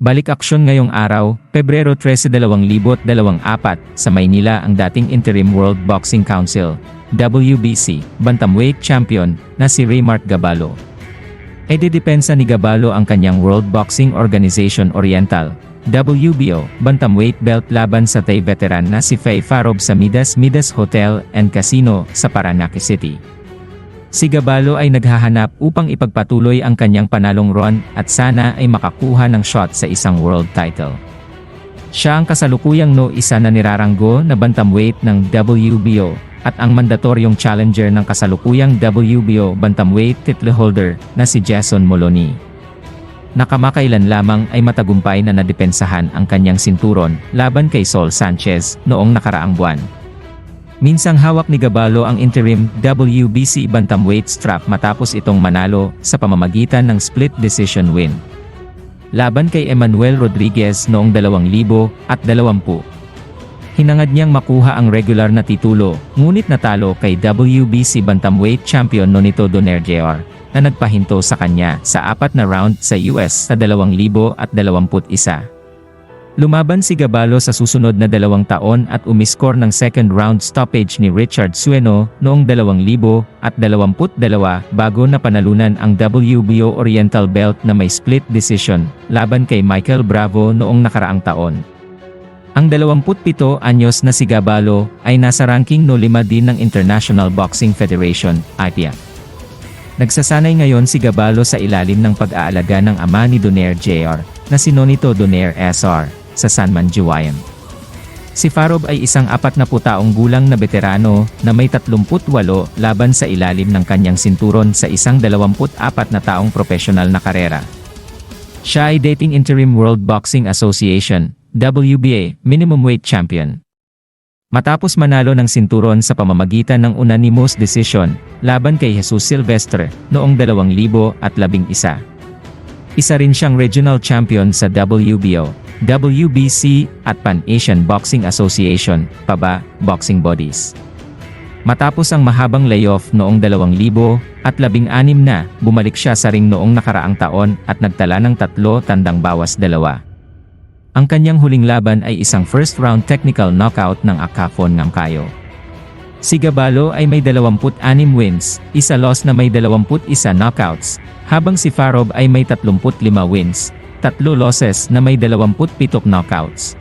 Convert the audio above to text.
Balik aksyon ngayong araw, Pebrero 13, 2024, sa Maynila ang dating Interim World Boxing Council, WBC, Bantamweight Champion, na si Raymark Gabalo. Ididepensa ni Gabalo ang kanyang World Boxing Organization Oriental, WBO, Bantamweight belt laban sa Thai veteran na si Faye Farob sa Midas Hotel and Casino sa Parañaque City. Si Gabalo ay naghahanap upang ipagpatuloy ang kanyang panalong run at sana ay makakuha ng shot sa isang world title. Siya ang kasalukuyang isa na niraranggo na bantamweight ng WBO at ang mandatoryong challenger ng kasalukuyang WBO bantamweight title holder na si Jason Moloney. Nakamakailan lamang ay matagumpay na nadepensahan ang kanyang sinturon laban kay Saul Sanchez noong nakaraang buwan. Minsang hawak ni Gabalo ang interim WBC bantamweight strap matapos itong manalo sa pamamagitan ng split decision win laban kay Emmanuel Rodriguez noong 2020. Hinangad niyang makuha ang regular na titulo, ngunit natalo kay WBC bantamweight champion Nonito Donaire Jr. na nagpahinto sa kanya sa 4 na round sa US sa 2021. Lumaban si Gabalo sa susunod na 2 taon at umiskor ng second round stoppage ni Richard Sueno noong 2022 bago na panalunan ang WBO Oriental Belt na may split decision laban kay Michael Bravo noong nakaraang taon. Ang 27 anyos na si Gabalo ay nasa ranking no 5 din ng International Boxing Federation, IBF. Nagsasanay ngayon si Gabalo sa ilalim ng pag-aalaga ng ama ni Donaire Jr. na si Nonito Donaire Sr. sa San Manjuayan. Si Farob ay isang 40 taong gulang na veterano na may 38 laban sa ilalim ng kanyang sinturon sa isang 24 na taong profesional na karera. Siya ay dating Interim World Boxing Association, WBA, minimum weight champion. Matapos manalo ng sinturon sa pamamagitan ng unanimous decision laban kay Jesus Silvestre noong 2011. Isa rin siyang regional champion sa WBO, WBC, at Pan-Asian Boxing Association, PABA, boxing bodies. Matapos ang mahabang layoff noong 2016 na, bumalik siya sa ring noong nakaraang taon at nagtala ng 3 tandang bawas 2. Ang kanyang huling laban ay isang first-round technical knockout ng Akafon Ngamkayo. Si Gabalo ay may 26 wins, 1 loss na may 21 knockouts, habang si Farob ay may 35 wins, 3 losses na may 27 knockouts.